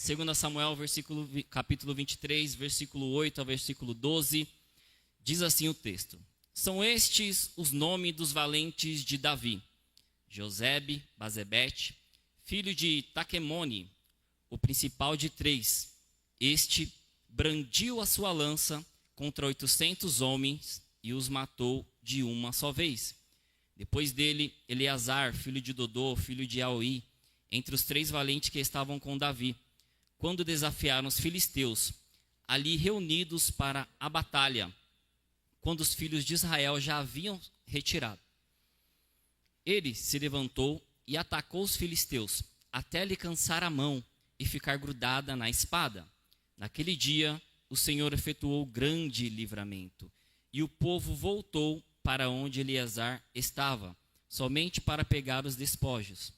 2 Samuel, capítulo 23, versículo 8 ao versículo 12, diz assim o texto: São estes os nomes dos valentes de Davi: Josebe, Bazebete, filho de Taquemone, o principal de 3. Este brandiu a sua lança contra 800 homens e os matou de uma só vez. Depois dele, Eleazar, filho de Dodô, filho de Aoi, entre os 3 valentes que estavam com Davi, quando desafiaram os filisteus, ali reunidos para a batalha, quando os filhos de Israel já haviam retirado. Ele se levantou e atacou os filisteus, até lhe cansar a mão e ficar grudada na espada. Naquele dia, o Senhor efetuou grande livramento, e o povo voltou para onde Eleazar estava, somente para pegar os despojos.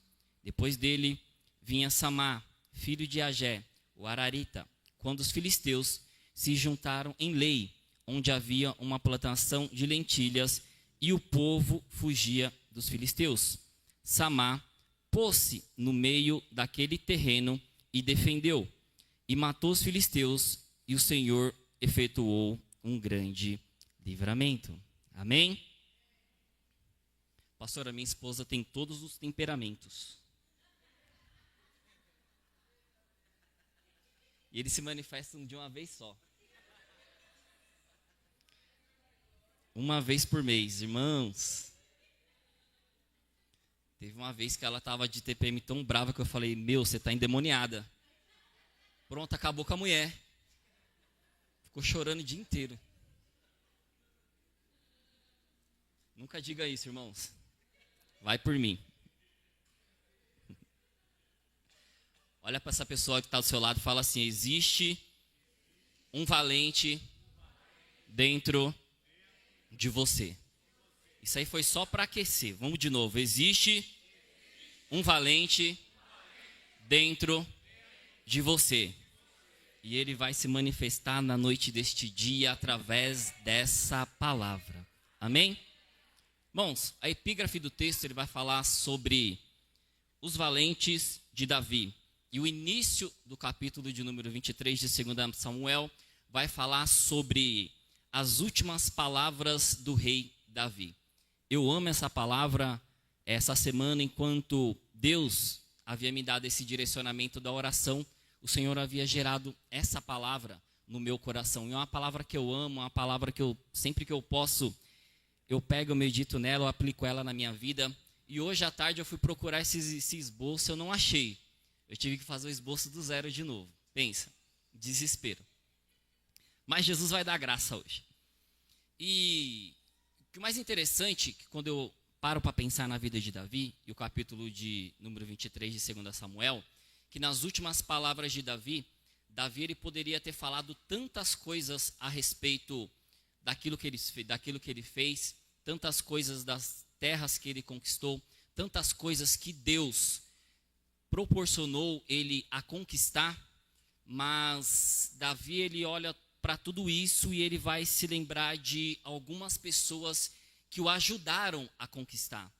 Depois dele vinha Samá, filho de Agé, o Ararita, quando os filisteus se juntaram em Lei, onde havia uma plantação de lentilhas, e o povo fugia dos filisteus. Samá pôs-se no meio daquele terreno e defendeu, e matou os filisteus, e o Senhor efetuou um grande livramento. Amém? Pastora, minha esposa tem todos os temperamentos. E eles se manifestam de uma vez só. Uma vez por mês, irmãos. Teve uma vez que ela estava de TPM tão brava que eu falei: meu, você está endemoniada. Pronto, acabou com a mulher. Ficou chorando o dia inteiro. Nunca diga isso, irmãos. Vai por mim. Olha para essa pessoa que está do seu lado e fala assim: existe um valente dentro de você. Isso aí foi só para aquecer. Vamos de novo. Existe um valente dentro de você. E ele vai se manifestar na noite deste dia através dessa palavra. Amém? Irmãos, a epígrafe do texto ele vai falar sobre os valentes de Davi. E o início do capítulo de número 23 de 2 Samuel vai falar sobre as últimas palavras do rei Davi. Eu amo essa palavra essa semana, enquanto Deus havia me dado esse direcionamento da oração, o Senhor havia gerado essa palavra no meu coração. E é uma palavra que eu amo, uma palavra que eu, sempre que eu posso, eu pego, eu medito nela, eu aplico ela na minha vida. E hoje à tarde eu fui procurar esse esboço, eu não achei. Eu tive que fazer o esboço do zero de novo. Pensa, desespero. Mas Jesus vai dar graça hoje. E o que mais interessante é que quando eu paro para pensar na vida de Davi, e o capítulo de número 23 de 2 Samuel, que nas últimas palavras de Davi ele poderia ter falado tantas coisas a respeito daquilo que ele fez, tantas coisas das terras que ele conquistou, tantas coisas que Deus proporcionou ele a conquistar, mas Davi ele olha para tudo isso e ele vai se lembrar de algumas pessoas que o ajudaram a conquistar.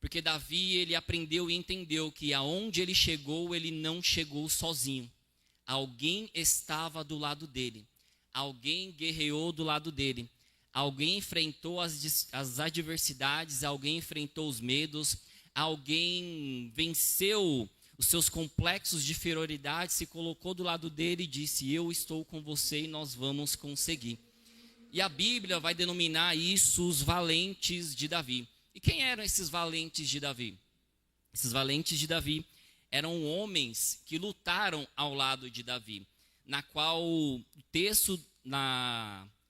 Porque Davi ele aprendeu e entendeu que aonde ele chegou, ele não chegou sozinho. Alguém estava do lado dele, alguém guerreou do lado dele, alguém enfrentou as adversidades, alguém enfrentou os medos, alguém venceu os seus complexos de inferioridade, se colocou do lado dele e disse: eu estou com você e nós vamos conseguir. E a Bíblia vai denominar isso os valentes de Davi. E quem eram esses valentes de Davi? Esses valentes de Davi eram homens que lutaram ao lado de Davi, na qual o texto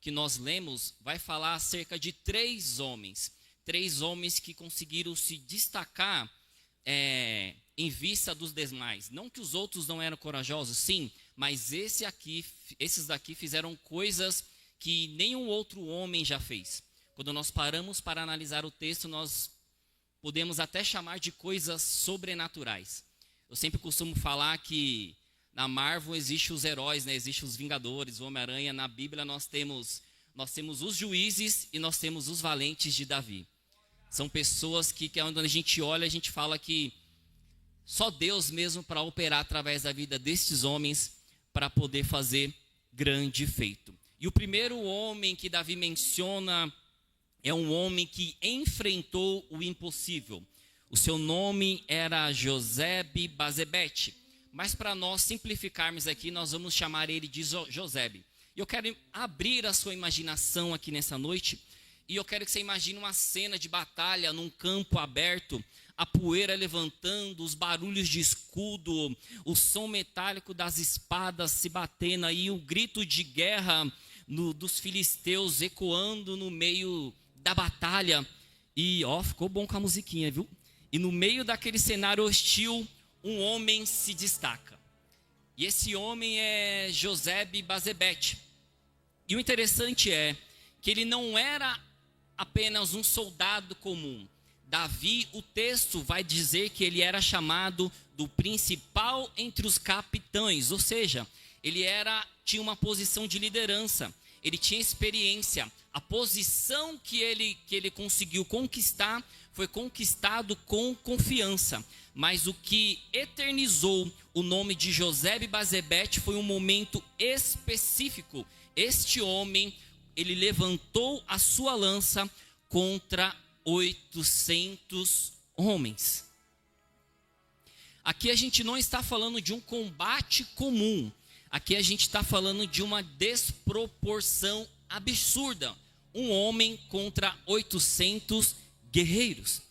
que nós lemos vai falar acerca de 3 homens que conseguiram se destacar em vista dos demais. Não que os outros não eram corajosos, sim, mas esses daqui fizeram coisas que nenhum outro homem já fez. Quando nós paramos para analisar o texto, nós podemos até chamar de coisas sobrenaturais. Eu sempre costumo falar que na Marvel existem os heróis, né? Existem os Vingadores, o Homem-Aranha. Na Bíblia nós temos os juízes e nós temos os valentes de Davi. São pessoas que quando a gente olha, a gente fala que Só Deus mesmo para operar através da vida destes homens para poder fazer grande feito. E o primeiro homem que Davi menciona é um homem que enfrentou o impossível. O seu nome era Josebe-Basebete, mas para nós simplificarmos aqui, nós vamos chamar ele de Josebe. E eu quero abrir a sua imaginação aqui nessa noite, e eu quero que você imagine uma cena de batalha num campo aberto, a poeira levantando, os barulhos de escudo, o som metálico das espadas se batendo aí, o grito de guerra dos filisteus ecoando no meio da batalha. E ficou bom com a musiquinha, viu? E no meio daquele cenário hostil, um homem se destaca. E esse homem é Josebe-Basebete. E o interessante é que ele não era apenas um soldado comum. Davi, o texto vai dizer que ele era chamado do principal entre os capitães, ou seja, ele tinha uma posição de liderança, ele tinha experiência. A posição que ele conseguiu conquistar foi conquistado com confiança. Mas o que eternizou o nome de Josebe-Basebete foi um momento específico. Este homem, ele levantou a sua lança contra 800 homens. Aqui a gente não está falando de um combate comum. Aqui a gente está falando de uma desproporção absurda. Um homem contra 800 guerreiros.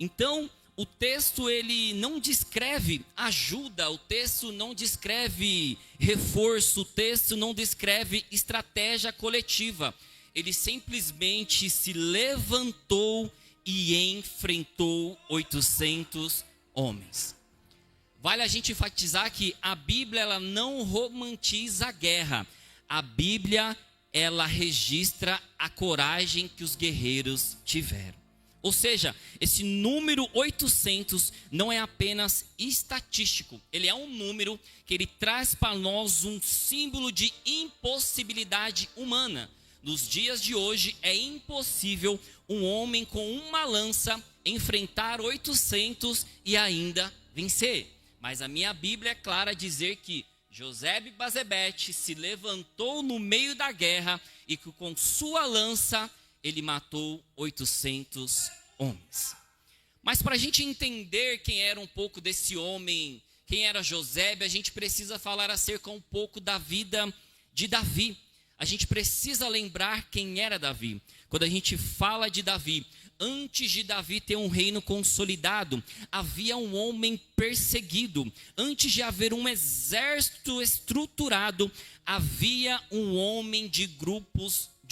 Então, o texto ele não descreve ajuda, o texto não descreve reforço, o texto não descreve estratégia coletiva. Ele simplesmente se levantou e enfrentou 800 homens. Vale a gente enfatizar que a Bíblia ela não romantiza a guerra. A Bíblia ela registra a coragem que os guerreiros tiveram. Ou seja, esse número 800 não é apenas estatístico. Ele é um número que ele traz para nós um símbolo de impossibilidade humana. Nos dias de hoje é impossível um homem com uma lança enfrentar 800 e ainda vencer. Mas a minha Bíblia é clara a dizer que Josebe-Basebete se levantou no meio da guerra e que com sua lança ele matou 800 homens. Mas para a gente entender quem era um pouco desse homem, quem era Josebe, a gente precisa falar acerca um pouco da vida de Davi. A gente precisa lembrar quem era Davi. Quando a gente fala de Davi, antes de Davi ter um reino consolidado, havia um homem perseguido. Antes de haver um exército estruturado, havia um homem de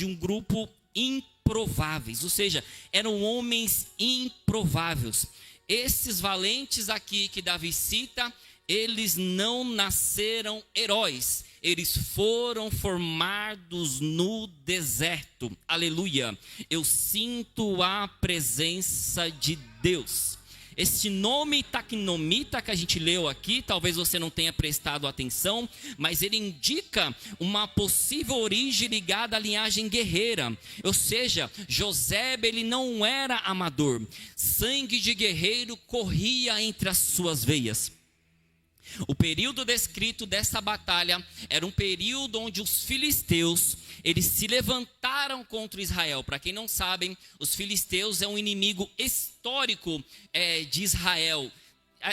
um grupo improváveis. Ou seja, eram homens improváveis. Esses valentes aqui que Davi cita, eles não nasceram heróis. Eles foram formados no deserto. Aleluia. Eu sinto a presença de Deus. Esse nome Taquinomita que a gente leu aqui, talvez você não tenha prestado atenção, mas ele indica uma possível origem ligada à linhagem guerreira. Ou seja, Josebe ele não era amador. Sangue de guerreiro corria entre as suas veias. O período descrito dessa batalha era um período onde os filisteus, eles se levantaram contra Israel. Para quem não sabe, os filisteus é um inimigo histórico de Israel.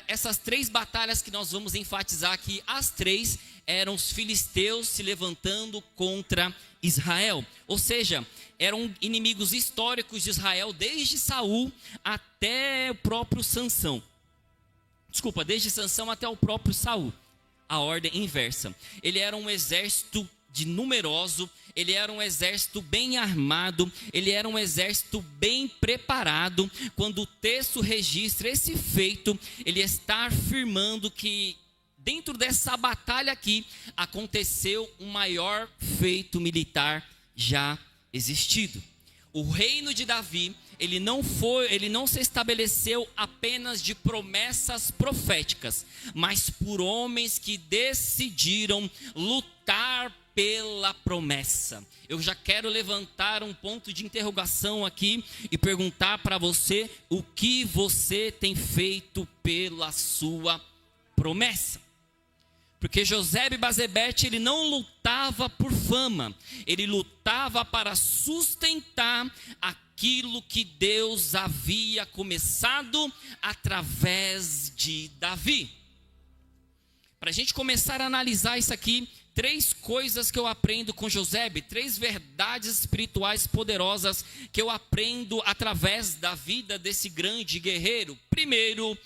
Essas três batalhas que nós vamos enfatizar aqui, as três eram os filisteus se levantando contra Israel. Ou seja, eram inimigos históricos de Israel desde Saul até o próprio Sansão. Desde Sansão até o próprio Saul, a ordem inversa. Ele era um exército numeroso, ele era um exército bem armado, ele era um exército bem preparado. Quando o texto registra esse feito, ele está afirmando que dentro dessa batalha aqui, aconteceu o maior feito militar já existido. O reino de Davi ele não se estabeleceu apenas de promessas proféticas, mas por homens que decidiram lutar pela promessa. Eu já quero levantar um ponto de interrogação aqui e perguntar para você: o que você tem feito pela sua promessa? Porque José Bazebete, ele não lutava por fama, ele lutava para sustentar aquilo que Deus havia começado através de Davi. Para a gente começar a analisar isso aqui, 3 coisas que eu aprendo com José, 3 verdades espirituais poderosas que eu aprendo através da vida desse grande guerreiro. Primeiro,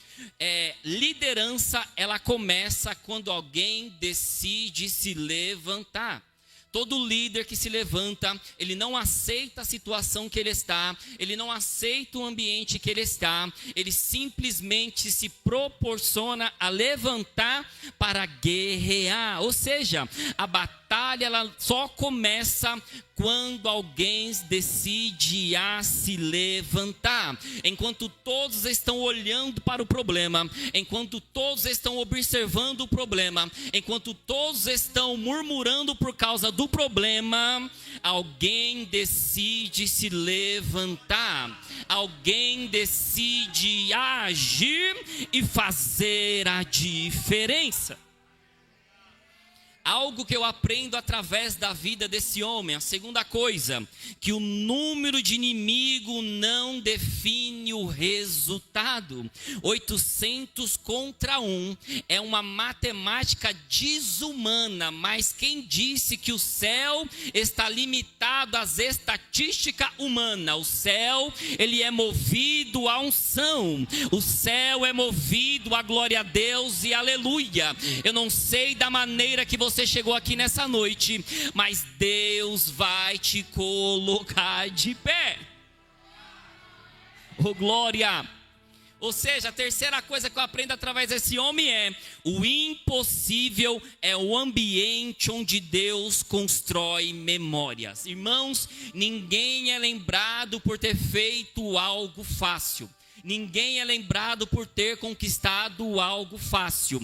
liderança, ela começa quando alguém decide se levantar. Todo líder que se levanta, ele não aceita a situação que ele está, ele não aceita o ambiente que ele está, ele simplesmente se proporciona a levantar para guerrear. Ou seja, a batalha ela só começa quando alguém decide a se levantar. Enquanto todos estão olhando para o problema, enquanto todos estão observando o problema, enquanto todos estão murmurando por causa do problema, alguém decide se levantar. Alguém decide agir e fazer a diferença. Algo que eu aprendo através da vida desse homem. A segunda coisa, que o número de inimigo não define o resultado. 800 contra 1 é uma matemática desumana, mas quem disse que o céu está limitado às estatísticas humanas? O céu, ele é movido à unção. O céu é movido à glória a Deus e aleluia. Eu não sei da maneira que você chegou aqui nessa noite, mas Deus vai te colocar de pé. Oh, glória! Ou seja, a terceira coisa que eu aprendo através desse homem é: o impossível é o ambiente onde Deus constrói memórias. Irmãos, ninguém é lembrado por ter feito algo fácil. Ninguém é lembrado por ter conquistado algo fácil.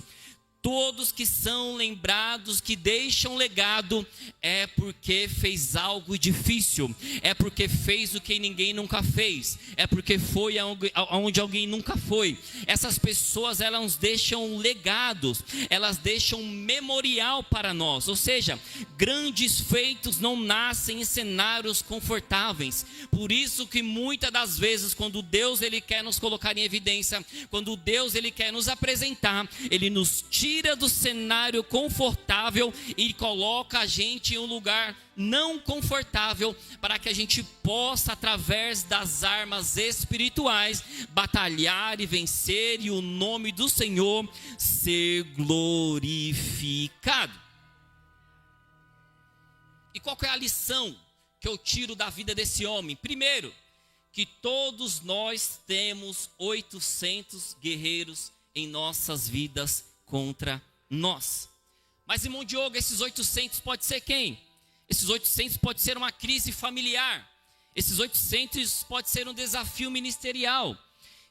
Todos que são lembrados, que deixam legado, é porque fez algo difícil, é porque fez o que ninguém nunca fez, é porque foi aonde alguém nunca foi. Essas pessoas, elas deixam legados, elas deixam memorial para nós. Ou seja, grandes feitos não nascem em cenários confortáveis. Por isso que muitas das vezes, quando Deus ele quer nos colocar em evidência, quando Deus ele quer nos apresentar, ele nos tira do cenário confortável e coloca a gente em um lugar não confortável, para que a gente possa, através das armas espirituais, batalhar e vencer, e o nome do Senhor ser glorificado. E qual que é a lição que eu tiro da vida desse homem? Primeiro, que todos nós temos 800 guerreiros em nossas vidas contra nós. Mas, irmão Diogo, esses 800 pode ser quem? Esses 800 pode ser uma crise familiar. Esses 800 pode ser um desafio ministerial.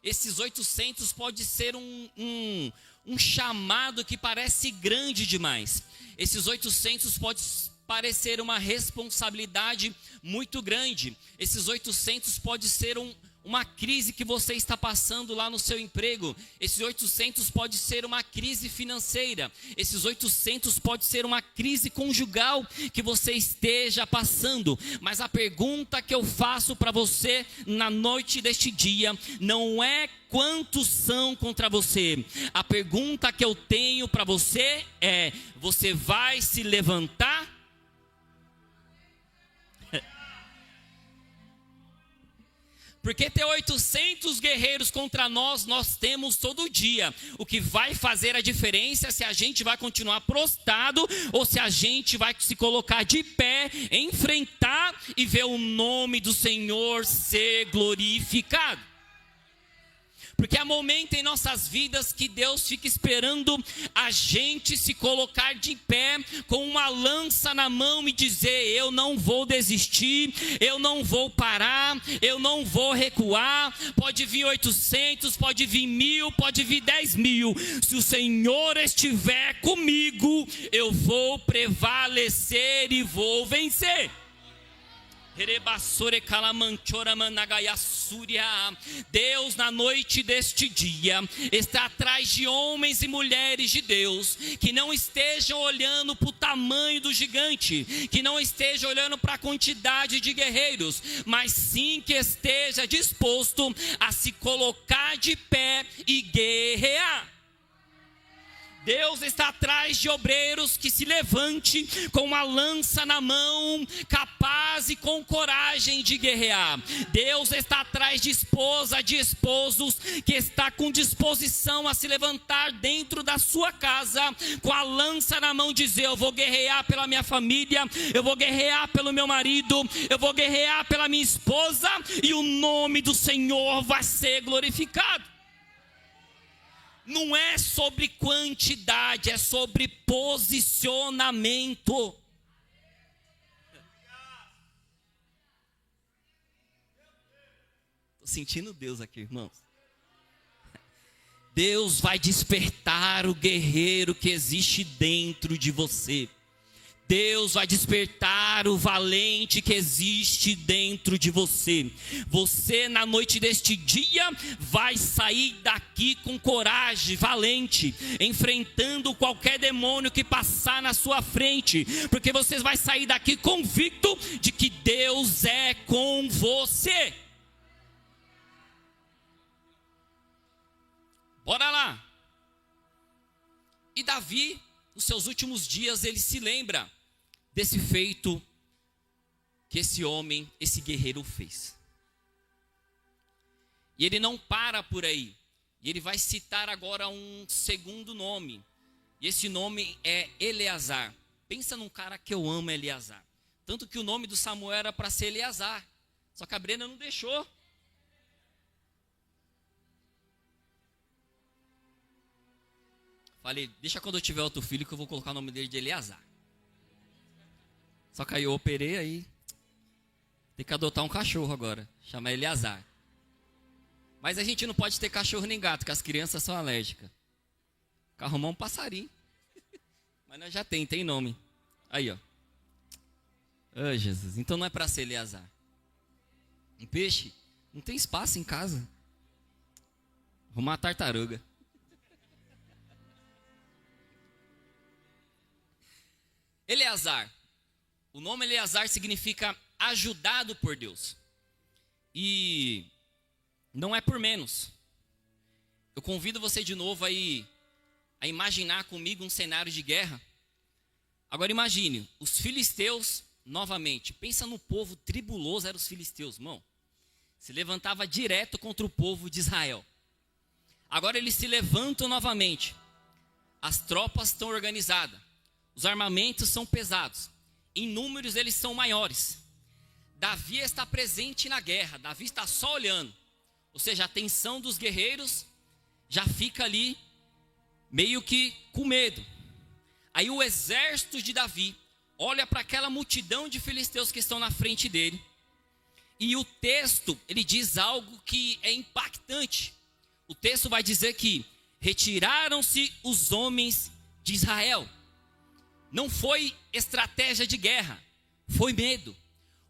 Esses 800 pode ser um chamado que parece grande demais. Esses 800 pode parecer uma responsabilidade muito grande. Esses 800 pode ser uma crise que você está passando lá no seu emprego. Esses 800 pode ser uma crise financeira. Esses 800 pode ser uma crise conjugal que você esteja passando. Mas a pergunta que eu faço para você na noite deste dia não é quantos são contra você. A pergunta que eu tenho para você é: você vai se levantar? Porque ter 800 guerreiros contra nós, nós temos todo dia. O que vai fazer a diferença é se a gente vai continuar prostrado ou se a gente vai se colocar de pé, enfrentar e ver o nome do Senhor ser glorificado. Porque há momento em nossas vidas que Deus fica esperando a gente se colocar de pé com uma lança na mão e dizer: eu não vou desistir, eu não vou parar, eu não vou recuar. Pode vir 800, pode vir 1000, pode vir 10.000. Se o Senhor estiver comigo, eu vou prevalecer e vou vencer. Deus, na noite deste dia, está atrás de homens e mulheres de Deus, que não estejam olhando para o tamanho do gigante, que não estejam olhando para a quantidade de guerreiros, mas sim que esteja disposto a se colocar de pé e guerrear. Deus está atrás de obreiros que se levante com uma lança na mão, capaz e com coragem de guerrear. Deus está atrás de esposa, de esposos que está com disposição a se levantar dentro da sua casa, com a lança na mão, dizer: eu vou guerrear pela minha família, eu vou guerrear pelo meu marido, eu vou guerrear pela minha esposa, e o nome do Senhor vai ser glorificado. Não é sobre quantidade, é sobre posicionamento. Estou sentindo Deus aqui, irmãos. Deus vai despertar o guerreiro que existe dentro de você. Deus vai despertar o valente que existe dentro de você. Você, na noite deste dia, vai sair daqui com coragem, valente, enfrentando qualquer demônio que passar na sua frente, porque você vai sair daqui convicto de que Deus é com você. Bora lá. E Davi, nos seus últimos dias, ele se lembra desse feito que esse homem, esse guerreiro fez. E ele não para por aí. E ele vai citar agora um segundo nome. E esse nome é Eleazar. Pensa num cara que eu amo, Eleazar. Tanto que o nome do Samuel era para ser Eleazar. Só que a Brena não deixou. Falei: deixa quando eu tiver outro filho que eu vou colocar o nome dele de Eleazar. Só que aí eu operei, aí tem que adotar um cachorro agora, chamar Eleazar. Mas a gente não pode ter cachorro nem gato, porque as crianças são alérgicas. Arrumar um passarinho. Mas nós já tem nome. Aí, ó. Oh, Jesus, então não é para ser Eleazar. Um peixe não tem espaço em casa. Arrumar uma tartaruga. Eleazar. O nome Eleazar significa ajudado por Deus. E não é por menos. Eu convido você de novo aí a imaginar comigo um cenário de guerra. Agora imagine, os filisteus, novamente, pensa no povo tribuloso, eram os filisteus, irmão. Se levantava direto contra o povo de Israel. Agora eles se levantam novamente. As tropas estão organizadas. Os armamentos são pesados. Em números eles são maiores. Davi está presente na guerra. Davi está só olhando. Ou seja, a tensão dos guerreiros já fica ali meio que com medo. Aí o exército de Davi olha para aquela multidão de filisteus que estão na frente dele. E o texto, ele diz algo que é impactante. O texto vai dizer que retiraram-se os homens de Israel. Não foi estratégia de guerra, foi medo.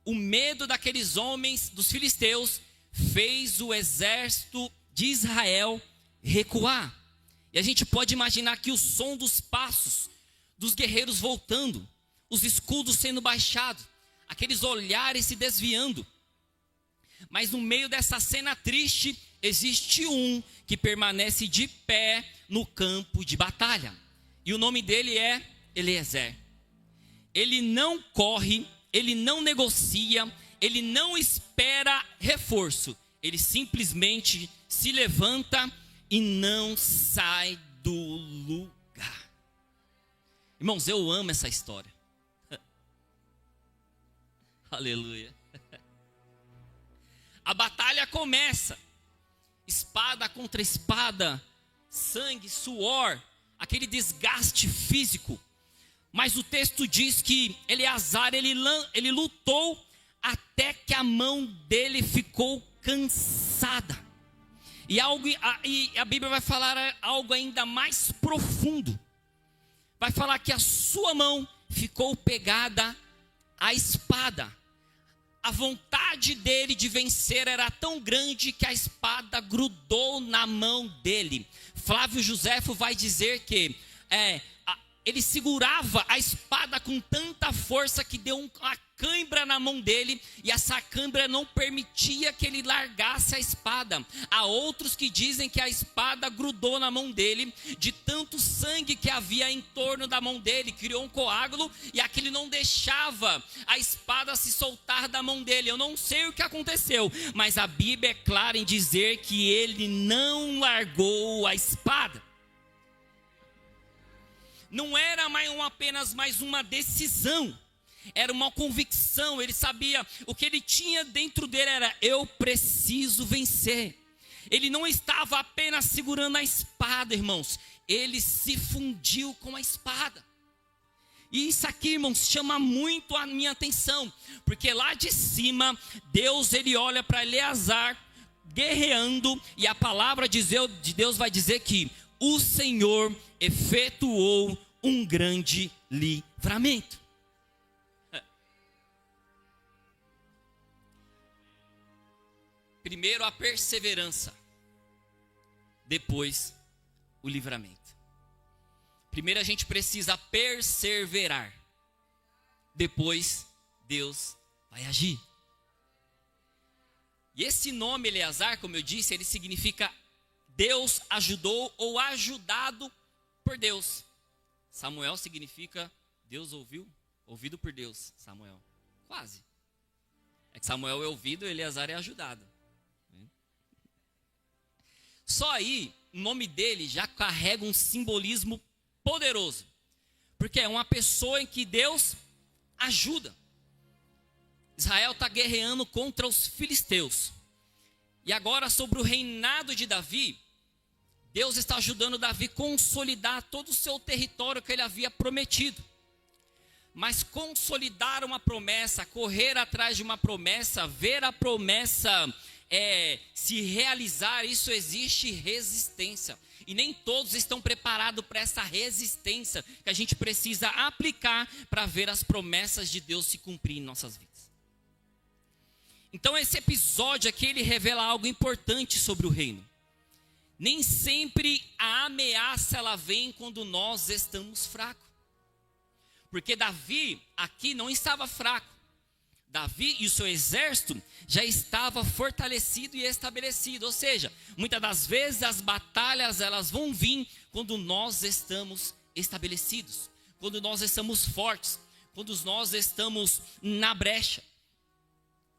O medo daqueles homens, dos filisteus, fez o exército de Israel recuar. E a gente pode imaginar aqui o som dos passos dos guerreiros voltando, os escudos sendo baixados, aqueles olhares se desviando. Mas no meio dessa cena triste, existe um que permanece de pé no campo de batalha. E o nome dele é Eliezer. Ele não corre, ele não negocia, ele não espera reforço. Ele simplesmente se levanta e não sai do lugar. Irmãos, eu amo essa história. Aleluia. A batalha começa. espada contra espada, sangue, suor, aquele desgaste físico. Mas o texto diz que Eleazar, ele lutou até que a mão dele ficou cansada. E a Bíblia vai falar algo ainda mais profundo. Vai falar que a sua mão ficou pegada à espada. A vontade dele de vencer era tão grande que a espada grudou na mão dele. Flávio Joséfo vai dizer que ele segurava a espada com tanta força que deu uma cãibra na mão dele, e essa cãibra não permitia que ele largasse a espada. Há outros que dizem que a espada grudou na mão dele, de tanto sangue que havia em torno da mão dele, criou um coágulo, e aquele não deixava a espada se soltar da mão dele. Eu não sei o que aconteceu, mas a Bíblia é clara em dizer que ele não largou a espada. Não era apenas mais uma decisão, era uma convicção. Ele sabia, o que ele tinha dentro dele era: eu preciso vencer. Ele não estava apenas segurando a espada, irmãos, ele se fundiu com a espada. E isso aqui, irmãos, chama muito a minha atenção, porque lá de cima, Deus, ele olha para Eleazar guerreando, e a palavra de Deus vai dizer que o Senhor efetuou um grande livramento. Primeiro a perseverança, depois o livramento. Primeiro a gente precisa perseverar, depois Deus vai agir. E esse nome Eleazar, como eu disse, ele significa Deus ajudou ou ajudado por Deus. Samuel significa Deus ouvido por Deus. Samuel, quase. É que Samuel é ouvido, Eleazar é ajudado. Só aí, o nome dele já carrega um simbolismo poderoso, porque é uma pessoa em que Deus ajuda. Israel está guerreando contra os filisteus. E agora, sobre o reinado de Davi, Deus está ajudando Davi a consolidar todo o seu território que ele havia prometido. Mas consolidar uma promessa, correr atrás de uma promessa, ver a promessa se realizar, isso existe resistência. E nem todos estão preparados para essa resistência que a gente precisa aplicar para ver as promessas de Deus se cumprir em nossas vidas. Então esse episódio aqui, ele revela algo importante sobre o reino. Nem sempre a ameaça ela vem quando nós estamos fracos. Porque Davi aqui não estava fraco. Davi e o seu exército já estava fortalecido e estabelecido. Ou seja, muitas das vezes as batalhas elas vão vir quando nós estamos estabelecidos, quando nós estamos fortes, quando nós estamos na brecha.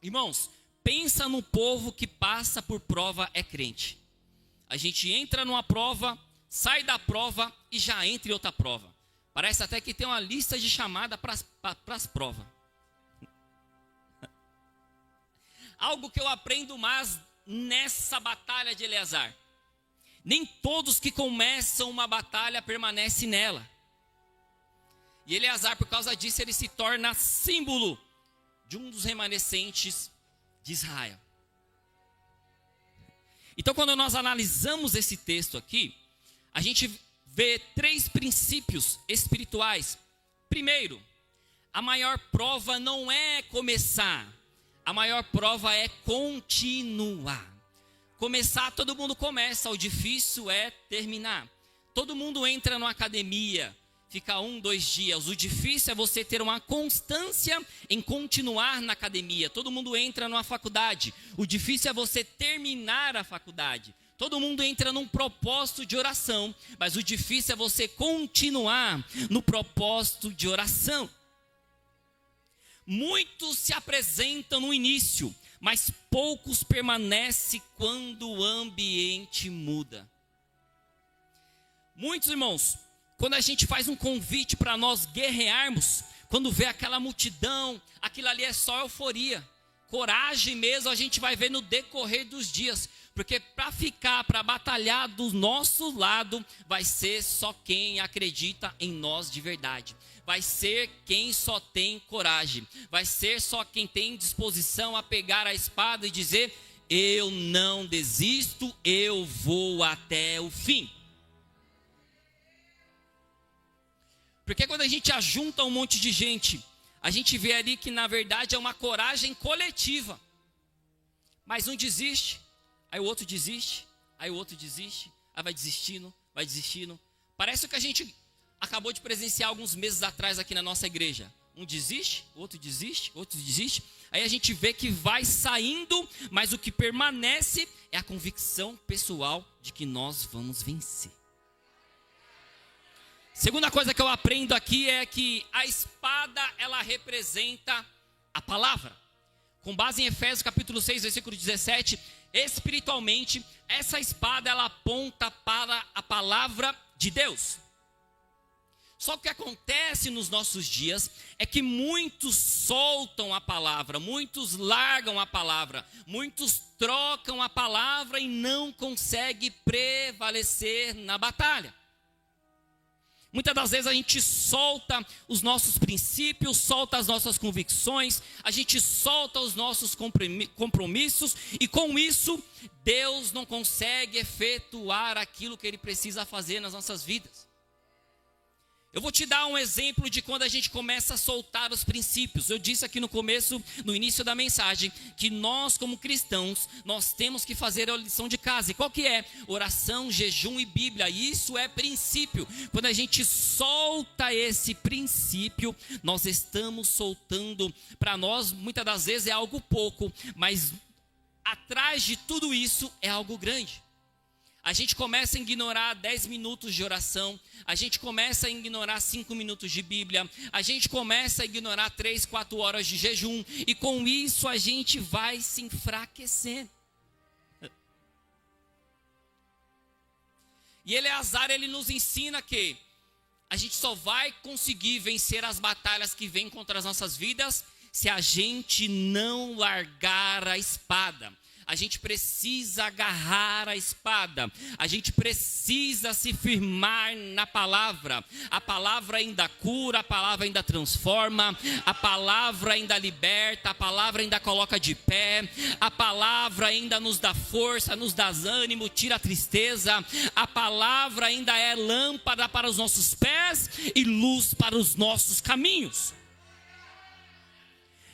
Irmãos, pensa no povo que passa por prova é crente. A gente entra numa prova, sai da prova e já entra em outra prova. Parece até que tem uma lista de chamada para as provas. Algo que eu aprendo mais nessa batalha de Eleazar: nem todos que começam uma batalha permanecem nela. E Eleazar, por causa disso, ele se torna símbolo de um dos remanescentes de Israel. Então, quando nós analisamos esse texto aqui, a gente vê 3 princípios espirituais. Primeiro, a maior prova não é começar, a maior prova é continuar. Começar, todo mundo começa, o difícil é terminar. Todo mundo entra numa academia, fica 1, 2 dias. O difícil é você ter uma constância em continuar na academia. Todo mundo entra numa faculdade, o difícil é você terminar a faculdade. Todo mundo entra num propósito de oração, mas o difícil é você continuar no propósito de oração. Muitos se apresentam no início, mas poucos permanecem quando o ambiente muda. Muitos, irmãos, quando a gente faz um convite para nós guerrearmos, quando vê aquela multidão, aquilo ali é só euforia. Coragem mesmo a gente vai ver no decorrer dos dias, Porque para batalhar do nosso lado, vai ser só quem acredita em nós de verdade. Vai ser quem só tem coragem. Vai ser só quem tem disposição a pegar a espada e dizer: eu não desisto, eu vou até o fim. Porque quando a gente ajunta um monte de gente, a gente vê ali que na verdade é uma coragem coletiva. Mas um desiste, aí o outro desiste, aí o outro desiste, aí vai desistindo, vai desistindo. Parece o que a gente acabou de presenciar alguns meses atrás aqui na nossa igreja. Um desiste, outro desiste, outro desiste. Aí a gente vê que vai saindo, mas o que permanece é a convicção pessoal de que nós vamos vencer. Segunda coisa que eu aprendo aqui é que a espada, ela representa a palavra. Com base em Efésios capítulo 6, versículo 17, espiritualmente, essa espada ela aponta para a palavra de Deus. Só que o que acontece nos nossos dias é que muitos soltam a palavra, muitos largam a palavra, muitos trocam a palavra e não conseguem prevalecer na batalha. Muitas das vezes a gente solta os nossos princípios, solta as nossas convicções, a gente solta os nossos compromissos e com isso Deus não consegue efetuar aquilo que Ele precisa fazer nas nossas vidas. Eu vou te dar um exemplo de quando a gente começa a soltar os princípios. Eu disse aqui no início da mensagem, que nós como cristãos, nós temos que fazer a lição de casa. E qual que é? Oração, jejum e Bíblia. Isso é princípio. Quando a gente solta esse princípio, nós estamos soltando, para nós muitas das vezes é algo pouco, mas atrás de tudo isso é algo grande. A gente começa a ignorar 10 minutos de oração, a gente começa a ignorar 5 minutos de Bíblia, a gente começa a ignorar 3, 4 horas de jejum, e com isso a gente vai se enfraquecer. E Eleazar, ele nos ensina que a gente só vai conseguir vencer as batalhas que vêm contra as nossas vidas se a gente não largar a espada. A gente precisa agarrar a espada, a gente precisa se firmar na palavra. A palavra ainda cura, a palavra ainda transforma, a palavra ainda liberta, a palavra ainda coloca de pé, a palavra ainda nos dá força, nos dá ânimo, tira a tristeza. A palavra ainda é lâmpada para os nossos pés e luz para os nossos caminhos.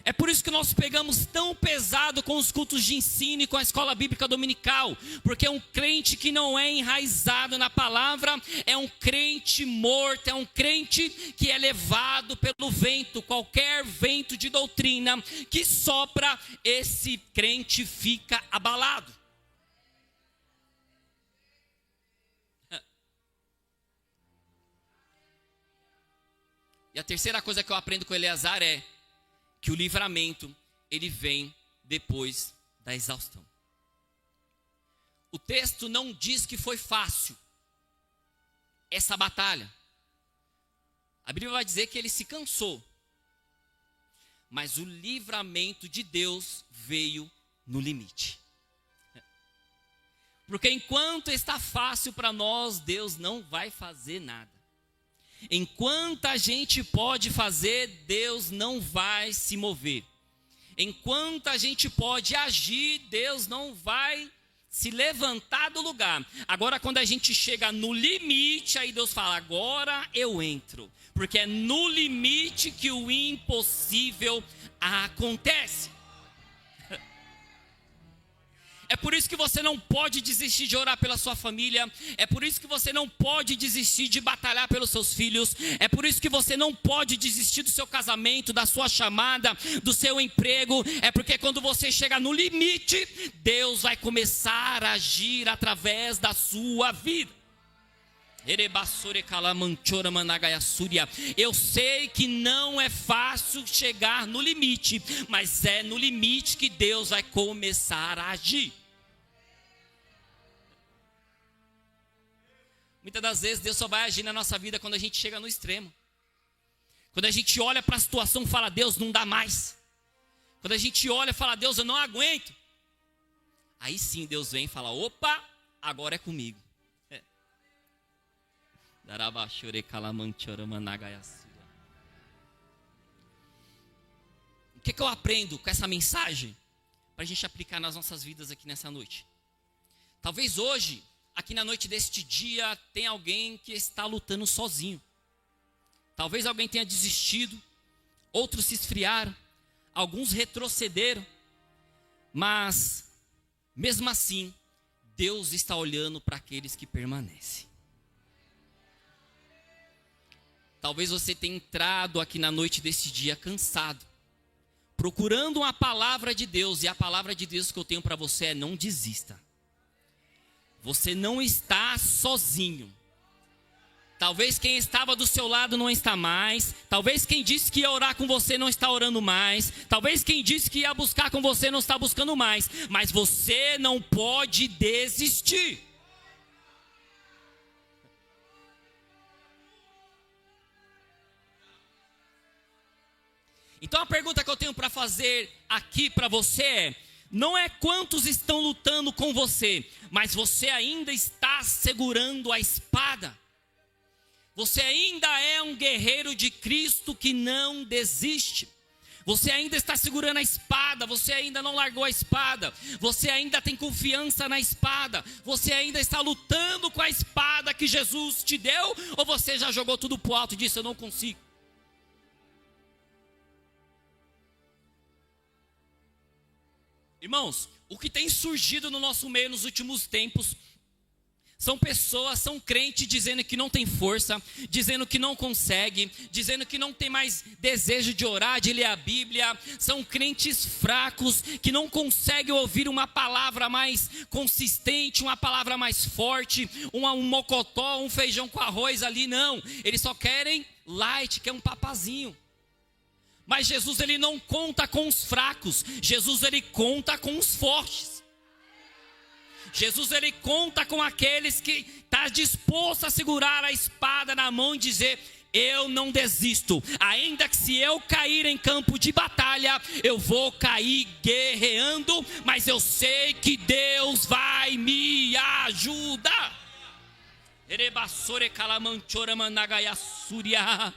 É por isso que nós pegamos tão pesado com os cultos de ensino e com a escola bíblica dominical. Porque um crente que não é enraizado na palavra é um crente morto, é um crente que é levado pelo vento. Qualquer vento de doutrina que sopra, esse crente fica abalado. E a terceira coisa que eu aprendo com Eleazar é que o livramento, ele vem depois da exaustão. O texto não diz que foi fácil essa batalha. A Bíblia vai dizer que ele se cansou. Mas o livramento de Deus veio no limite. Porque enquanto está fácil para nós, Deus não vai fazer nada. Enquanto a gente pode fazer, Deus não vai se mover. Enquanto a gente pode agir, Deus não vai se levantar do lugar. Agora quando a gente chega no limite, aí Deus fala, agora eu entro. Porque é no limite que o impossível acontece. É por isso que você não pode desistir de orar pela sua família. É por isso que você não pode desistir de batalhar pelos seus filhos. É por isso que você não pode desistir do seu casamento, da sua chamada, do seu emprego. É porque quando você chega no limite, Deus vai começar a agir através da sua vida. Eu sei que não é fácil chegar no limite, mas é no limite que Deus vai começar a agir. Muitas das vezes Deus só vai agir na nossa vida quando a gente chega no extremo. Quando a gente olha para a situação e fala, Deus, não dá mais. Quando a gente olha e fala, Deus, eu não aguento. Aí sim Deus vem e fala, opa, agora é comigo. O que eu aprendo com essa mensagem? Para a gente aplicar nas nossas vidas aqui nessa noite. Talvez hoje, aqui na noite deste dia, tenha alguém que está lutando sozinho. Talvez alguém tenha desistido, outros se esfriaram, alguns retrocederam. Mas, mesmo assim, Deus está olhando para aqueles que permanecem. Talvez você tenha entrado aqui na noite desse dia cansado, procurando uma palavra de Deus, e a palavra de Deus que eu tenho para você é: não desista. Você não está sozinho. Talvez quem estava do seu lado não está mais. Talvez quem disse que ia orar com você não está orando mais. Talvez quem disse que ia buscar com você não está buscando mais. Mas você não pode desistir. Então a pergunta que eu tenho para fazer aqui para você é: não é quantos estão lutando com você, mas você ainda está segurando a espada. Você ainda é um guerreiro de Cristo que não desiste. Você ainda está segurando a espada, você ainda não largou a espada. Você ainda tem confiança na espada. Você ainda está lutando com a espada que Jesus te deu, ou você já jogou tudo pro alto e disse: eu não consigo? Irmãos, o que tem surgido no nosso meio nos últimos tempos são pessoas, são crentes dizendo que não tem força, dizendo que não consegue, dizendo que não tem mais desejo de orar, de ler a Bíblia. São crentes fracos que não conseguem ouvir uma palavra mais consistente, uma palavra mais forte, um mocotó, um feijão com arroz ali, não. Eles só querem light, quer um papazinho. Mas Jesus, ele não conta com os fracos. Jesus, ele conta com os fortes. Jesus, ele conta com aqueles que estão dispostos a segurar a espada na mão e dizer: eu não desisto. Ainda que se eu cair em campo de batalha, eu vou cair guerreando, mas eu sei que Deus vai me ajudar. Erebassore calamanchora managaya surya.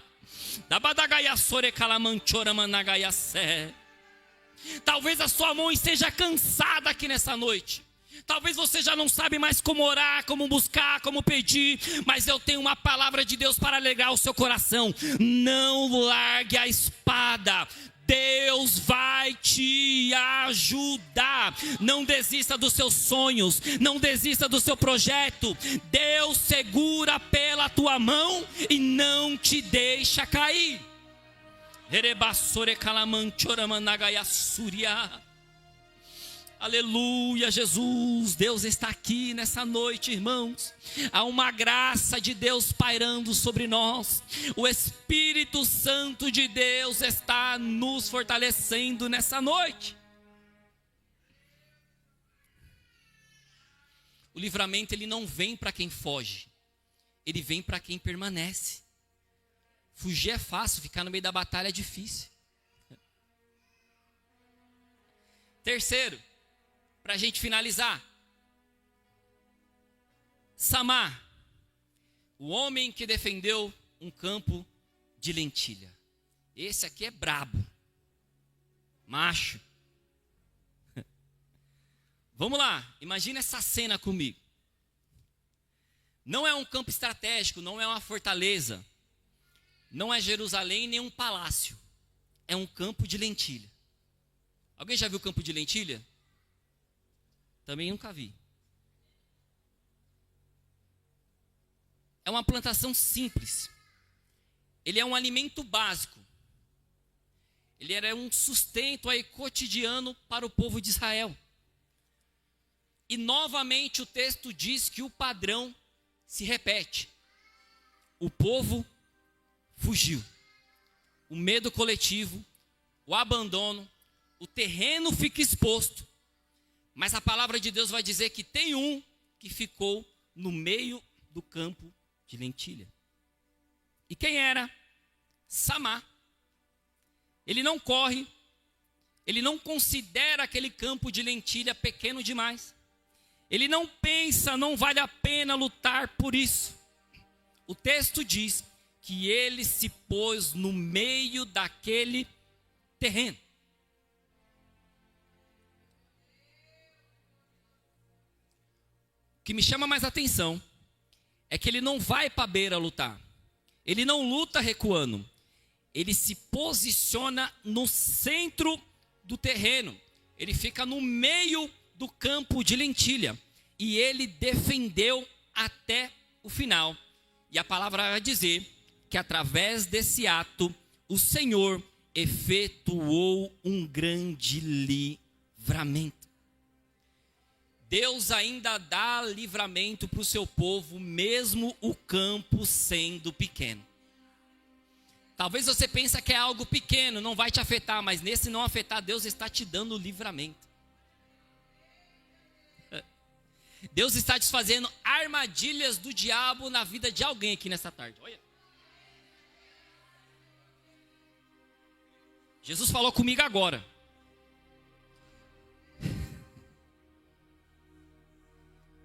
Talvez a sua mão esteja cansada aqui nessa noite. Talvez você já não sabe mais como orar, como buscar, como pedir. Mas eu tenho uma palavra de Deus para alegrar o seu coração. Não largue a espada. Deus vai te ajudar. Não desista dos seus sonhos, não desista do seu projeto. Deus segura pela tua mão e não te deixa cair. Aleluia, Jesus. Deus está aqui nessa noite, irmãos. Há uma graça de Deus pairando sobre nós. O Espírito Santo de Deus está nos fortalecendo nessa noite. O livramento, ele não vem para quem foge, ele vem para quem permanece. Fugir é fácil, ficar no meio da batalha é difícil. Terceiro, para a gente finalizar, Samar, o homem que defendeu um campo de lentilha. Esse aqui é brabo, macho. Vamos lá, imagina essa cena comigo. Não é um campo estratégico, não é uma fortaleza, não é Jerusalém nem um palácio. É um campo de lentilha. Alguém já viu campo de lentilha? Também nunca vi. É uma plantação simples. Ele é um alimento básico. Ele era um sustento aí cotidiano para o povo de Israel. E novamente o texto diz que o padrão se repete. O povo fugiu. O medo coletivo, o abandono, o terreno fica exposto. Mas a palavra de Deus vai dizer que tem um que ficou no meio do campo de lentilha. E quem era? Samar. Ele não corre, ele não considera aquele campo de lentilha pequeno demais. Ele não pensa, não vale a pena lutar por isso. O texto diz que ele se pôs no meio daquele terreno. O que me chama mais atenção é que ele não vai para a beira lutar. Ele não luta recuando. Ele se posiciona no centro do terreno. Ele fica no meio do campo de lentilha. E ele defendeu até o final. E a palavra vai dizer que através desse ato, o Senhor efetuou um grande livramento. Deus ainda dá livramento para o seu povo, mesmo o campo sendo pequeno. Talvez você pense que é algo pequeno, não vai te afetar, mas nesse não afetar, Deus está te dando livramento. Deus está desfazendo armadilhas do diabo na vida de alguém aqui nessa tarde. Olha. Jesus falou comigo agora.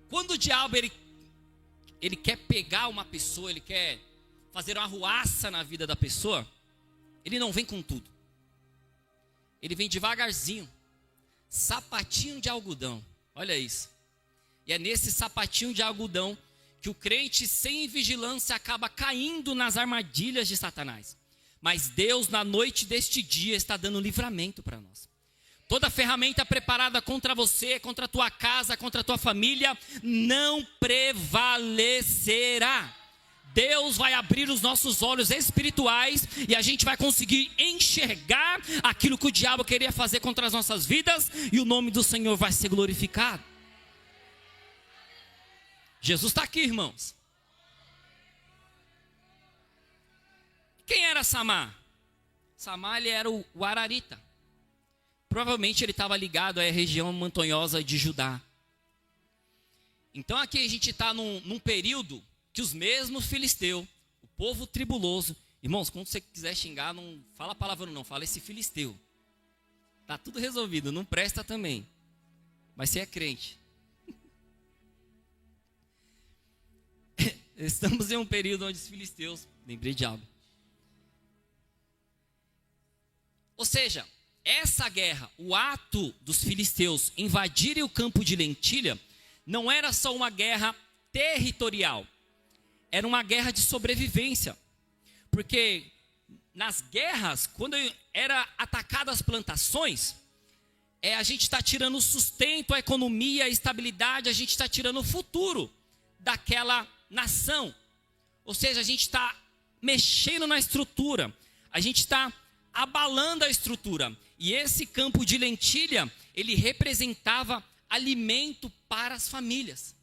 Quando o diabo ele quer pegar uma pessoa, ele quer fazer uma arruaça na vida da pessoa, ele não vem com tudo. Ele vem devagarzinho, sapatinho de algodão. Olha isso. E é nesse sapatinho de algodão que o crente sem vigilância acaba caindo nas armadilhas de Satanás. Mas Deus, na noite deste dia, está dando livramento para nós. Toda ferramenta preparada contra você, contra a tua casa, contra a tua família, não prevalecerá. Deus vai abrir os nossos olhos espirituais e a gente vai conseguir enxergar aquilo que o diabo queria fazer contra as nossas vidas e o nome do Senhor vai ser glorificado. Jesus está aqui, irmãos. Quem era Samar? Samar, ele era o Ararita. Provavelmente ele estava ligado à região montanhosa de Judá. Então aqui a gente está num período que os mesmos filisteus, o povo tribuloso, irmãos, quando você quiser xingar, não fala palavrão não, fala esse filisteu. Está tudo resolvido, não presta também. Mas você é crente. Estamos em um período onde os filisteus, lembrei de algo. Ou seja, essa guerra, o ato dos filisteus invadirem o campo de lentilha, não era só uma guerra territorial, era uma guerra de sobrevivência. Porque nas guerras, quando era atacadas as plantações, a gente está tirando o sustento, a economia, a estabilidade, a gente está tirando o futuro daquela nação. Ou seja, a gente está mexendo na estrutura, a gente está abalando a estrutura. E esse campo de lentilha, ele representava alimento para as famílias.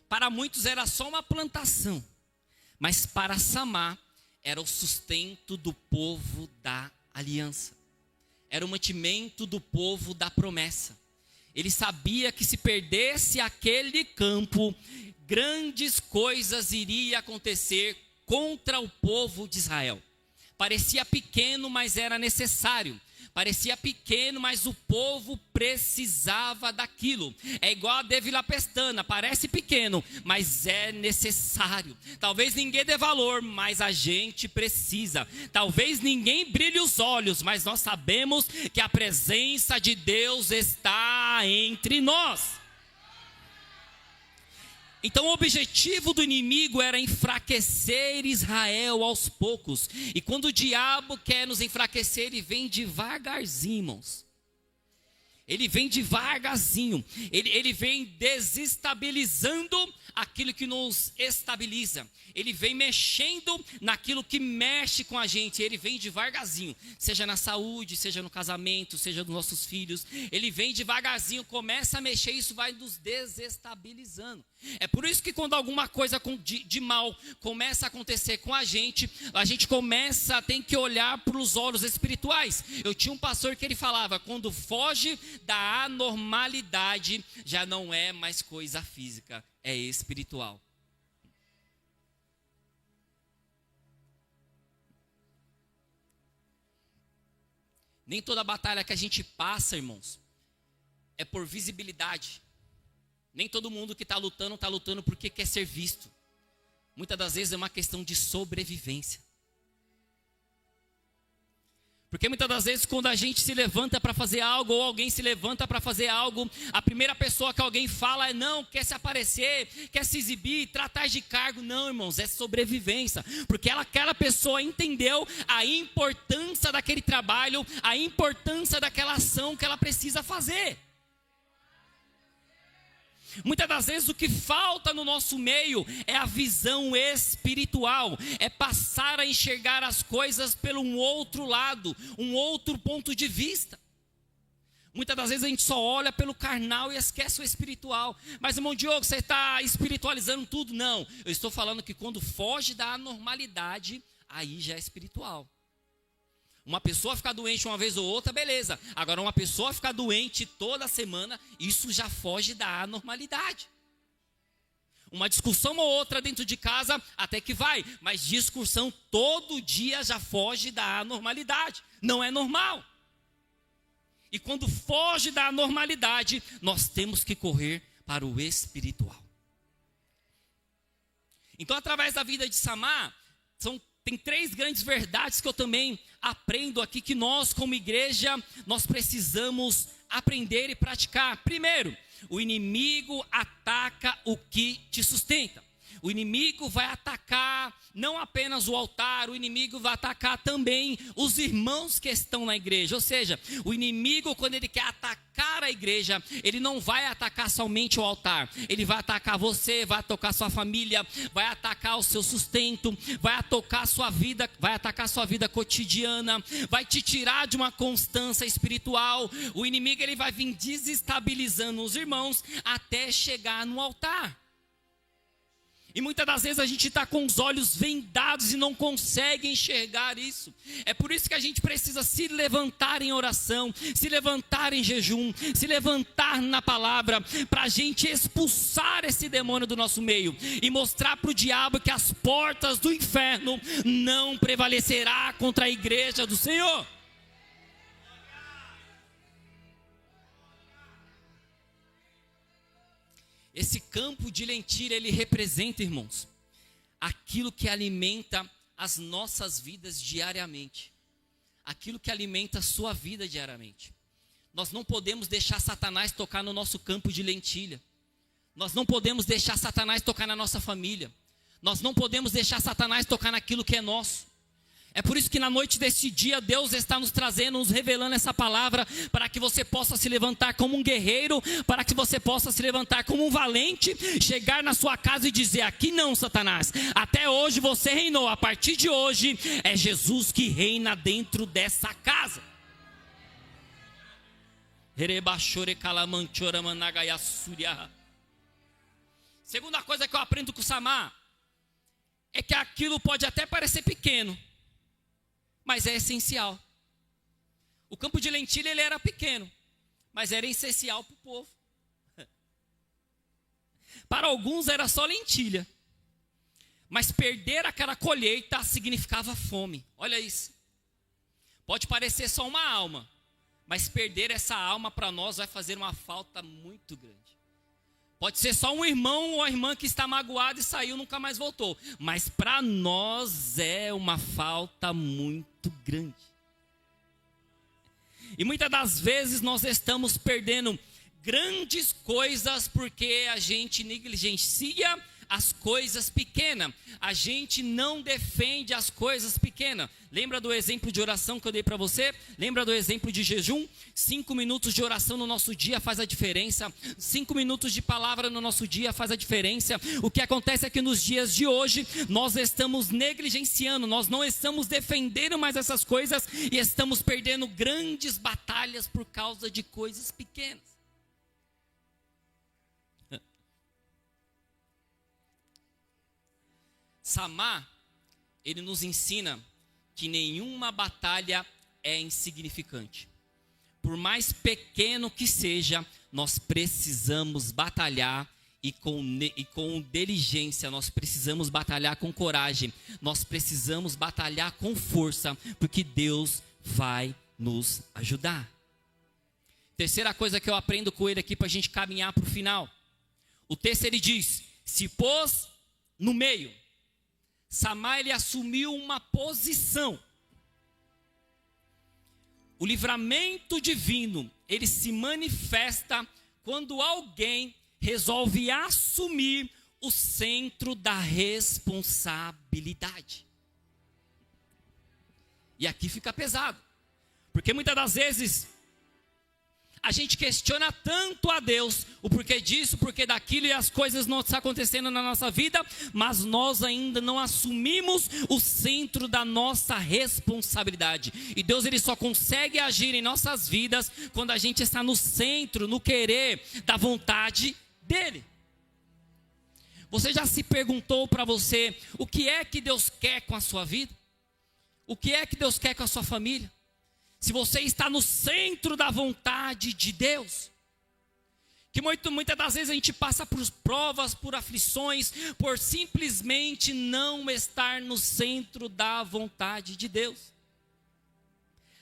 Para muitos era só uma plantação, mas para Samar era o sustento do povo da aliança. Era o mantimento do povo da promessa. Ele sabia que se perdesse aquele campo, grandes coisas iriam acontecer contra o povo de Israel. Parecia pequeno, mas era necessário. Parecia pequeno, mas o povo precisava daquilo. É igual a de Vila Pestana, parece pequeno, mas é necessário. Talvez ninguém dê valor, mas a gente precisa. Talvez ninguém brilhe os olhos, mas nós sabemos que a presença de Deus está entre nós. Então o objetivo do inimigo era enfraquecer Israel aos poucos. E quando o diabo quer nos enfraquecer, ele vem devagarzinho, irmãos. Ele vem devagarzinho. Ele vem desestabilizando aquilo que nos estabiliza. Ele vem mexendo naquilo que mexe com a gente. Ele vem devagarzinho. Seja na saúde, seja no casamento, seja dos nossos filhos. Ele vem devagarzinho, começa a mexer, isso vai nos desestabilizando. É por isso que quando alguma coisa de mal começa a acontecer com a gente tem que olhar para os olhos espirituais. Eu tinha um pastor que ele falava, quando foge da anormalidade, já não é mais coisa física, é espiritual. Nem toda batalha que a gente passa, irmãos, é por visibilidade. Nem todo mundo que está lutando porque quer ser visto. Muitas das vezes é uma questão de sobrevivência. Porque muitas das vezes quando a gente se levanta para fazer algo, ou alguém se levanta para fazer algo, a primeira pessoa que alguém fala é não, quer se aparecer, quer se exibir, tratar de cargo. Não, irmãos, é sobrevivência. Porque aquela pessoa entendeu a importância daquele trabalho, a importância daquela ação que ela precisa fazer. Muitas das vezes o que falta no nosso meio é a visão espiritual, é passar a enxergar as coisas pelo um outro lado, um outro ponto de vista. Muitas das vezes a gente só olha pelo carnal e esquece o espiritual. Mas, irmão Diogo, você está espiritualizando tudo? Não, eu estou falando que quando foge da anormalidade, aí já é espiritual. Uma pessoa ficar doente uma vez ou outra, beleza. Agora, uma pessoa ficar doente toda semana, isso já foge da anormalidade. Uma discussão ou outra dentro de casa, até que vai. Mas discussão todo dia já foge da anormalidade. Não é normal. E quando foge da anormalidade, nós temos que correr para o espiritual. Então, através da vida de Samar, tem 3 grandes verdades que eu também aprendo aqui, que nós como igreja, nós precisamos aprender e praticar. Primeiro, o inimigo ataca o que te sustenta. O inimigo vai atacar não apenas o altar, o inimigo vai atacar também os irmãos que estão na igreja. Ou seja, o inimigo, quando ele quer atacar a igreja, ele não vai atacar somente o altar. Ele vai atacar você, vai atacar sua família, vai atacar o seu sustento, vai atacar sua vida cotidiana, vai te tirar de uma constância espiritual. O inimigo, ele vai vir desestabilizando os irmãos até chegar no altar. E muitas das vezes a gente está com os olhos vendados e não consegue enxergar isso. É por isso que a gente precisa se levantar em oração, se levantar em jejum, se levantar na palavra, para a gente expulsar esse demônio do nosso meio e mostrar para o diabo que as portas do inferno não prevalecerá contra a igreja do Senhor. Esse campo de lentilha, ele representa, irmãos, aquilo que alimenta as nossas vidas diariamente. Aquilo que alimenta a sua vida diariamente. Nós não podemos deixar Satanás tocar no nosso campo de lentilha. Nós não podemos deixar Satanás tocar na nossa família. Nós não podemos deixar Satanás tocar naquilo que é nosso. É por isso que na noite deste dia, Deus está nos trazendo, nos revelando essa palavra, para que você possa se levantar como um guerreiro, para que você possa se levantar como um valente, chegar na sua casa e dizer: aqui não, Satanás, até hoje você reinou, a partir de hoje é Jesus que reina dentro dessa casa. Segunda coisa que eu aprendo com Samar, é que aquilo pode até parecer pequeno, mas é essencial. O campo de lentilha, ele era pequeno, mas era essencial para o povo. Para alguns era só lentilha, mas perder aquela colheita significava fome. Olha isso. Pode parecer só uma alma, mas perder essa alma para nós vai fazer uma falta muito grande. Pode ser só um irmão ou a irmã que está magoado e saiu, nunca mais voltou. Mas para nós é uma falta muito grande. E muitas das vezes nós estamos perdendo grandes coisas porque a gente negligencia as coisas pequenas. A gente não defende as coisas pequenas. Lembra do exemplo de oração que eu dei para você? Lembra do exemplo de jejum? 5 minutos de oração no nosso dia faz a diferença. 5 minutos de palavra no nosso dia faz a diferença. O que acontece é que nos dias de hoje, nós estamos negligenciando, nós não estamos defendendo mais essas coisas e estamos perdendo grandes batalhas por causa de coisas pequenas. Samar, ele nos ensina que nenhuma batalha é insignificante. Por mais pequeno que seja, nós precisamos batalhar e com diligência, nós precisamos batalhar com coragem, nós precisamos batalhar com força, porque Deus vai nos ajudar. Terceira coisa que eu aprendo com ele aqui para a gente caminhar para o final. O texto ele diz, se pôs no meio. Samar ele assumiu uma posição. O livramento divino, ele se manifesta quando alguém resolve assumir o centro da responsabilidade. E aqui fica pesado, porque muitas das vezes a gente questiona tanto a Deus, o porquê disso, o porquê daquilo, e as coisas não estão acontecendo na nossa vida, mas nós ainda não assumimos o centro da nossa responsabilidade. E Deus ele só consegue agir em nossas vidas quando a gente está no centro, no querer da vontade dEle. Você já se perguntou para você, o que é que Deus quer com a sua vida? O que é que Deus quer com a sua família? Se você está no centro da vontade de Deus, que muitas das vezes a gente passa por provas, por aflições, por simplesmente não estar no centro da vontade de Deus.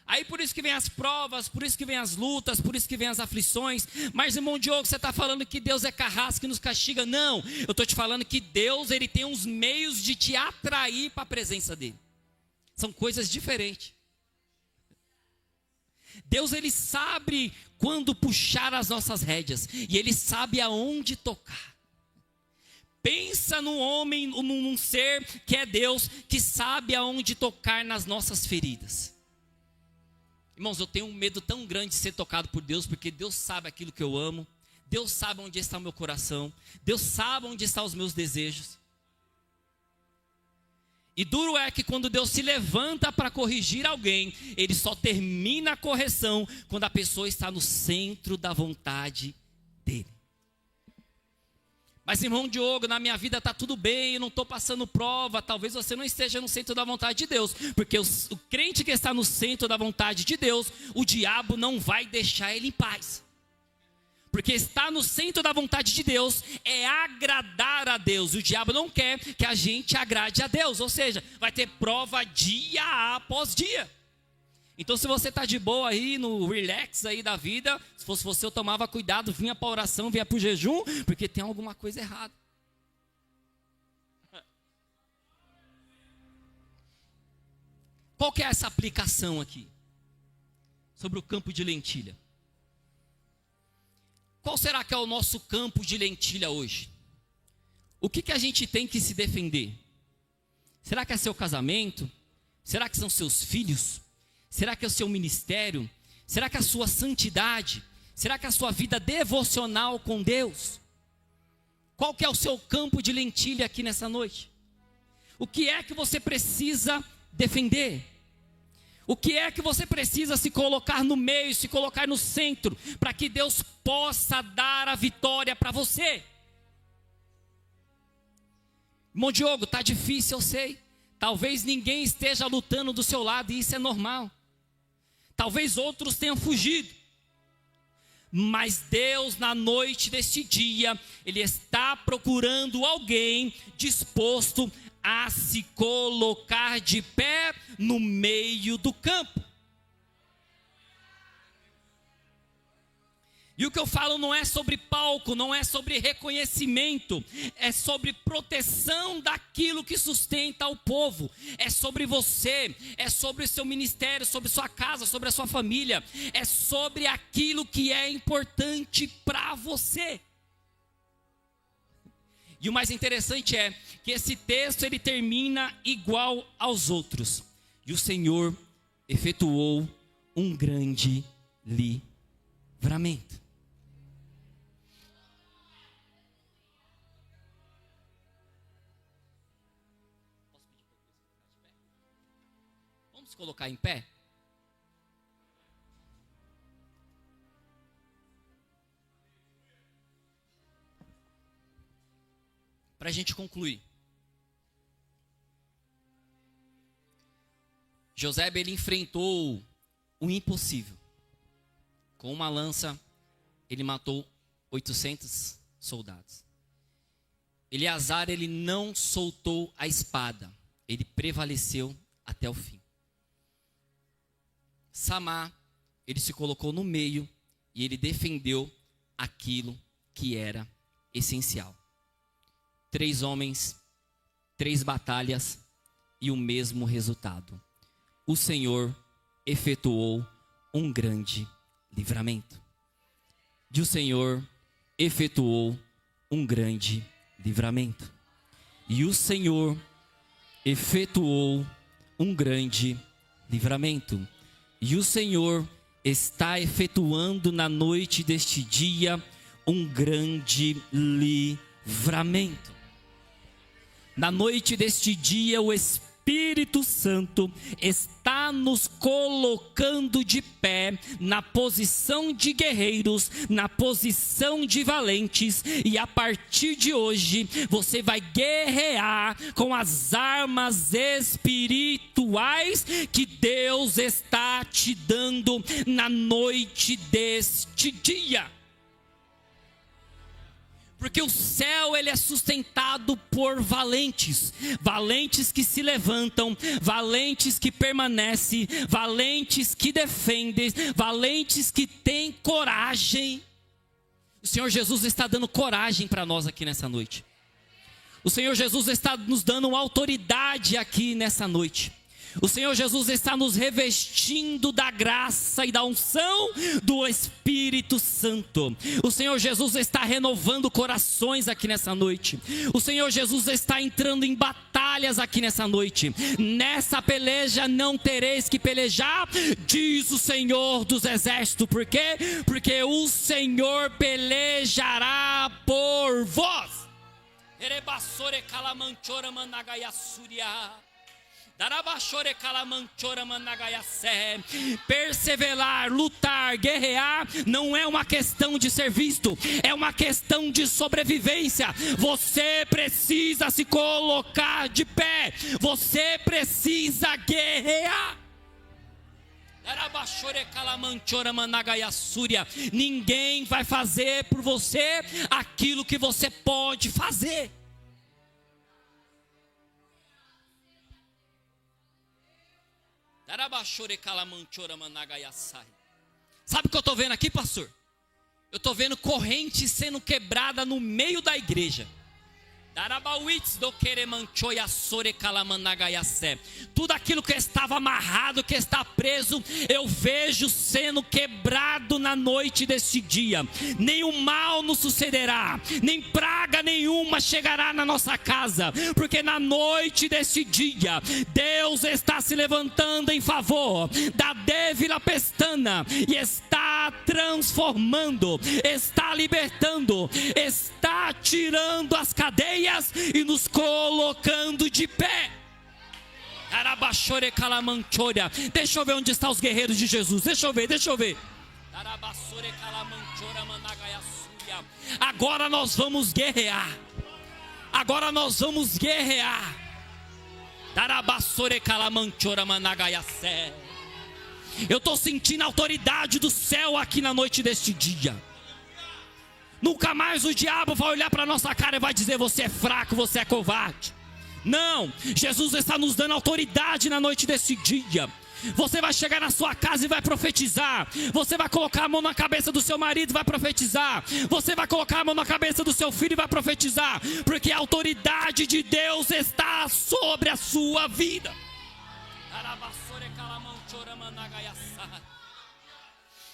Aí por isso que vem as provas, por isso que vem as lutas, por isso que vem as aflições. Mas irmão Diogo, você está falando que Deus é carrasco que nos castiga? Não, eu estou te falando que Deus ele tem uns meios de te atrair para a presença dEle. São coisas diferentes. Deus ele sabe quando puxar as nossas rédeas, e ele sabe aonde tocar. Pensa num homem, num ser que é Deus, que sabe aonde tocar nas nossas feridas. Irmãos, eu tenho um medo tão grande de ser tocado por Deus, porque Deus sabe aquilo que eu amo, Deus sabe onde está o meu coração, Deus sabe onde estão os meus desejos. E duro é que quando Deus se levanta para corrigir alguém, Ele só termina a correção quando a pessoa está no centro da vontade dEle. Mas irmão Diogo, na minha vida está tudo bem, eu não estou passando prova. Talvez você não esteja no centro da vontade de Deus, porque o crente que está no centro da vontade de Deus, o diabo não vai deixar ele em paz. Porque estar no centro da vontade de Deus é agradar a Deus. O diabo não quer que a gente agrade a Deus. Ou seja, vai ter prova dia após dia. Então se você está de boa aí, no relax aí da vida, se fosse você eu tomava cuidado, vinha para a oração, vinha para o jejum, porque tem alguma coisa errada. Qual que é essa aplicação aqui? Sobre o campo de lentilha. Qual será que é o nosso campo de lentilha hoje? O que a gente tem que se defender? Será que é seu casamento? Será que são seus filhos? Será que é o seu ministério? Será que é a sua santidade? Será que é a sua vida devocional com Deus? Qual que é o seu campo de lentilha aqui nessa noite? O que é que você precisa defender? O que é que você precisa se colocar no meio, se colocar no centro, para que Deus possa dar a vitória para você? Irmão Diogo, está difícil, eu sei. Talvez ninguém esteja lutando do seu lado e isso é normal. Talvez outros tenham fugido. Mas Deus, na noite deste dia, Ele está procurando alguém disposto a se colocar de pé no meio do campo. E o que eu falo não é sobre palco, não é sobre reconhecimento, é sobre proteção daquilo que sustenta o povo, é sobre você, é sobre o seu ministério, sobre sua casa, sobre a sua família, é sobre aquilo que é importante para você. E o mais interessante é que esse texto ele termina igual aos outros. E o Senhor efetuou um grande livramento. Vamos colocar em pé? Para a gente concluir. José ele enfrentou o impossível. Com uma lança, ele matou 800 soldados. Eleazar, ele não soltou a espada. Ele prevaleceu até o fim. Samar, ele se colocou no meio e ele defendeu aquilo que era essencial. 3 homens, 3 batalhas e o mesmo resultado. O Senhor efetuou um grande livramento. E o Senhor efetuou um grande livramento. E o Senhor efetuou um grande livramento. E o Senhor está efetuando na noite deste dia um grande livramento. Na noite deste dia, o Espírito Santo está nos colocando de pé na posição de guerreiros, na posição de valentes, e a partir de hoje você vai guerrear com as armas espirituais que Deus está te dando na noite deste dia. Porque o céu, ele é sustentado por valentes. Valentes que se levantam, valentes que permanecem, valentes que defendem, valentes que têm coragem. O Senhor Jesus está dando coragem para nós aqui nessa noite. O Senhor Jesus está nos dando autoridade aqui nessa noite. O Senhor Jesus está nos revestindo da graça e da unção do Espírito Santo. O Senhor Jesus está renovando corações aqui nessa noite. O Senhor Jesus está entrando em batalhas aqui nessa noite. Nessa peleja não tereis que pelejar, diz o Senhor dos Exércitos. Por quê? Porque o Senhor pelejará por vós. Erebassore calamanchora managayasuria. Perseverar, lutar, guerrear não é uma questão de ser visto, é uma questão de sobrevivência. Você precisa se colocar de pé, você precisa guerrear. Ninguém vai fazer por você aquilo que você pode fazer. Sabe o que eu estou vendo aqui, pastor? Eu estou vendo corrente sendo quebrada no meio da igreja. Tudo aquilo que estava amarrado, que está preso, eu vejo sendo quebrado na noite deste dia. Nenhum mal nos sucederá, nem praga nenhuma chegará na nossa casa, porque na noite deste dia Deus está se levantando em favor da Débila Pestana e está transformando, está libertando, está tirando as cadeias e nos colocando de pé. Deixa eu ver onde estão os guerreiros de Jesus. Deixa eu ver. Agora nós vamos guerrear. Eu estou sentindo a autoridade do céu aqui na noite deste dia. Nunca mais o diabo vai olhar para a nossa cara e vai dizer: você é fraco, você é covarde. Não, Jesus está nos dando autoridade na noite desse dia. Você vai chegar na sua casa e vai profetizar. Você vai colocar a mão na cabeça do seu marido e vai profetizar. Você vai colocar a mão na cabeça do seu filho e vai profetizar. Porque a autoridade de Deus está sobre a sua vida.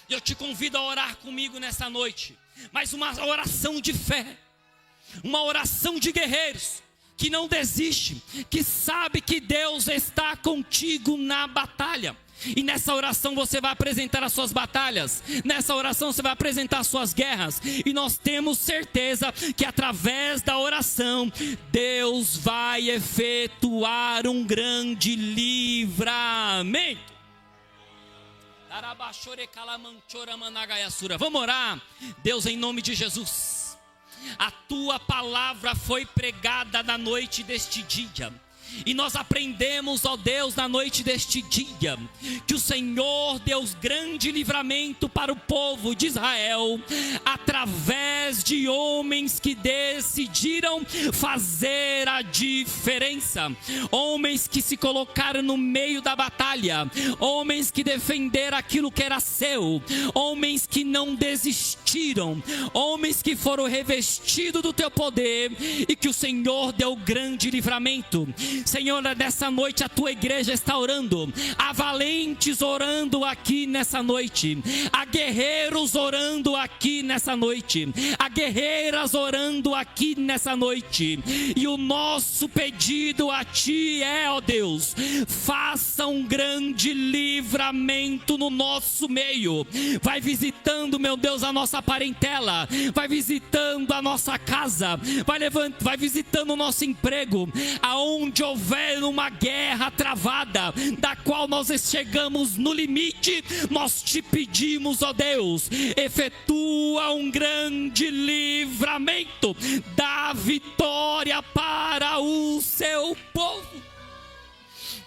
Eu te convido a orar comigo nessa noite. Mas uma oração de fé, uma oração de guerreiros, que não desiste, que sabe que Deus está contigo na batalha. E nessa oração você vai apresentar as suas batalhas, nessa oração você vai apresentar as suas guerras. E nós temos certeza que através da oração, Deus vai efetuar um grande livramento. Vamos orar. Deus, em nome de Jesus, a tua palavra foi pregada na noite deste dia. E nós aprendemos, ó Deus, na noite deste dia, que o Senhor deu grande livramento para o povo de Israel, através de homens que decidiram fazer a diferença, homens que se colocaram no meio da batalha, homens que defenderam aquilo que era seu, homens que não desistiram, homens que foram revestidos do teu poder, e que o Senhor deu grande livramento. Senhor, nessa noite a tua igreja está orando, há valentes orando aqui nessa noite, há guerreiros orando aqui nessa noite, há guerreiras orando aqui nessa noite, e o nosso pedido a ti é, ó Deus, faça um grande livramento no nosso meio, vai visitando, meu Deus, a nossa parentela, vai visitando a nossa casa, vai visitando o nosso emprego, aonde houver uma guerra travada, da qual nós chegamos no limite, nós te pedimos, ó Deus, efetua um grande livramento, dá vitória para o seu povo.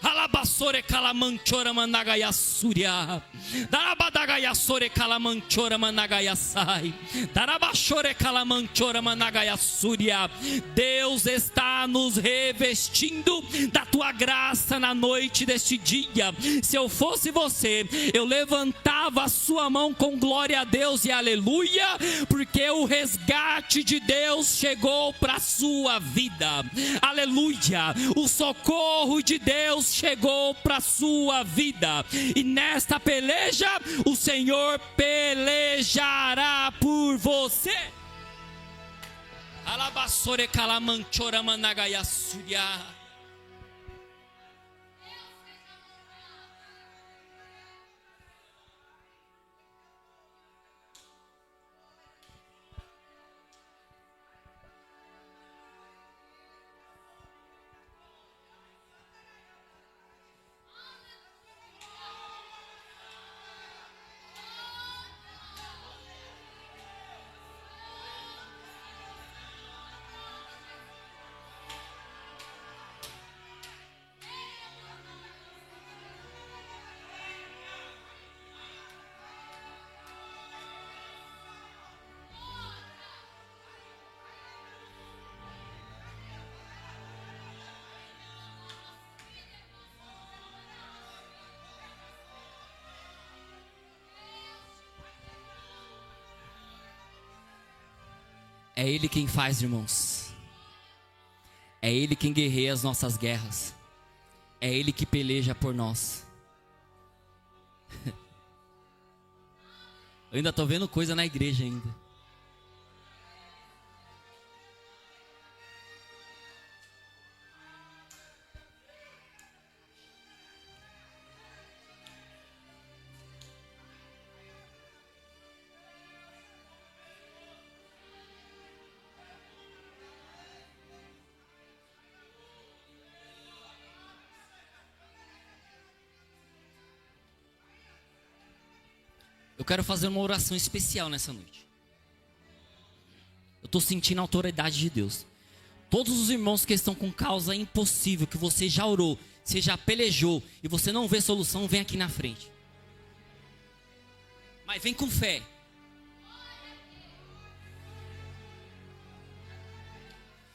Alabassore calamanchora managaya suria, darabadagaya sore calamanchora managaya sai, darabachore calamanchora managaya suria. Deus está nos revestindo da tua graça na noite deste dia. Se eu fosse você, eu levantava a sua mão com glória a Deus e aleluia, porque o resgate de Deus chegou para a sua vida. Aleluia, o socorro de Deus chegou para a sua vida, e nesta peleja o Senhor pelejará por você. Alabassore calamanchora managaya suria. É Ele quem faz, irmãos. É Ele quem guerreia as nossas guerras. É Ele que peleja por nós. Eu ainda estou vendo coisa na igreja ainda. Eu quero fazer uma oração especial nessa noite. Eu estou sentindo a autoridade de Deus. Todos os irmãos que estão com causa impossível, que você já orou, você já pelejou e você não vê solução, vem aqui na frente. Mas vem com fé.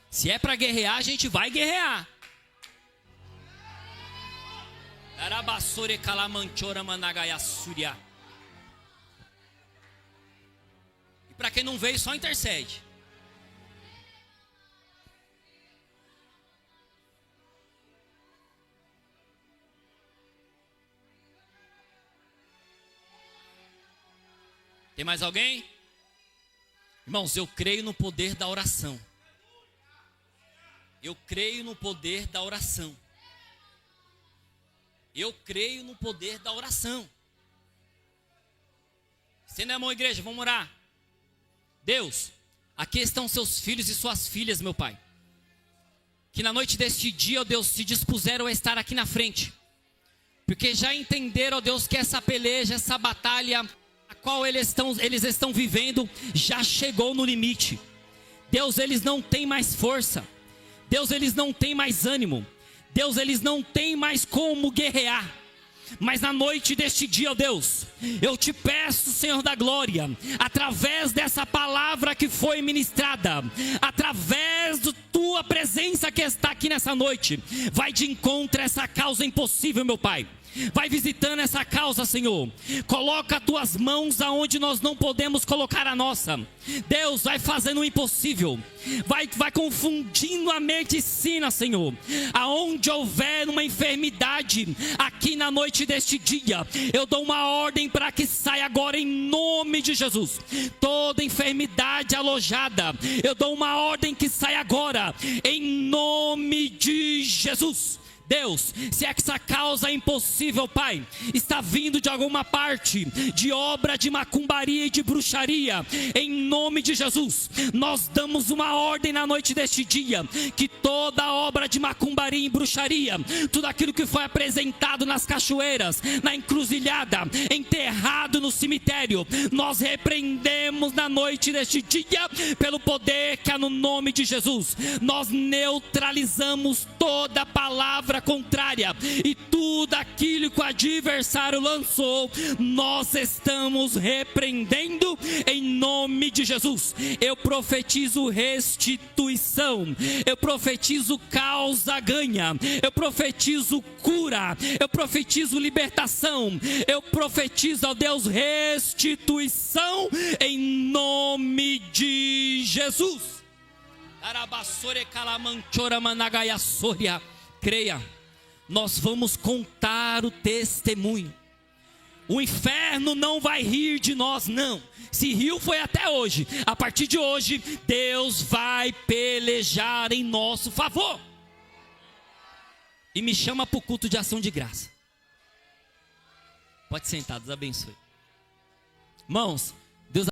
Se é para guerrear, a gente vai guerrear. Darabassore calamanchora managaya suria. E para quem não veio, só intercede. Tem mais alguém? Irmãos, eu creio no poder da oração. Eu creio no poder da oração. Eu creio no poder da oração. Estenda a mão, igreja, vamos orar. Deus, aqui estão seus filhos e suas filhas, meu Pai. Que na noite deste dia, ó Deus, se dispuseram a estar aqui na frente. Porque já entenderam, ó Deus, que essa peleja, essa batalha a qual eles estão vivendo, já chegou no limite. Deus, eles não têm mais força. Deus, eles não têm mais ânimo. Deus, eles não têm mais como guerrear. Mas na noite deste dia, ó Deus, eu te peço, Senhor da glória, através dessa palavra que foi ministrada, através da tua presença que está aqui nessa noite, vai de encontro a essa causa impossível, meu Pai. Vai visitando essa causa, Senhor. Coloca as tuas mãos aonde nós não podemos colocar a nossa. Deus, vai fazendo o impossível. Vai confundindo a medicina, Senhor. Aonde houver uma enfermidade aqui na noite deste dia, eu dou uma ordem para que saia agora em nome de Jesus. Toda enfermidade alojada, eu dou uma ordem que saia agora em nome de Jesus. Deus, se essa causa impossível, Pai, está vindo de alguma parte, de obra de macumbaria e de bruxaria, em nome de Jesus, nós damos uma ordem na noite deste dia, que toda obra de macumbaria e bruxaria, tudo aquilo que foi apresentado nas cachoeiras, na encruzilhada, enterrado no cemitério, nós repreendemos na noite deste dia, pelo poder que há no nome de Jesus. Nós neutralizamos toda palavra contrária e tudo aquilo que o adversário lançou, nós estamos repreendendo em nome de Jesus. Eu profetizo restituição, eu profetizo causa ganha, eu profetizo cura, eu profetizo libertação, eu profetizo, ó Deus, restituição em nome de Jesus. Creia, nós vamos contar o testemunho. O inferno não vai rir de nós, não. Se riu foi até hoje. A partir de hoje, Deus vai pelejar em nosso favor. E me chama para o culto de ação de graça. Pode sentar, Deus abençoe. Irmãos,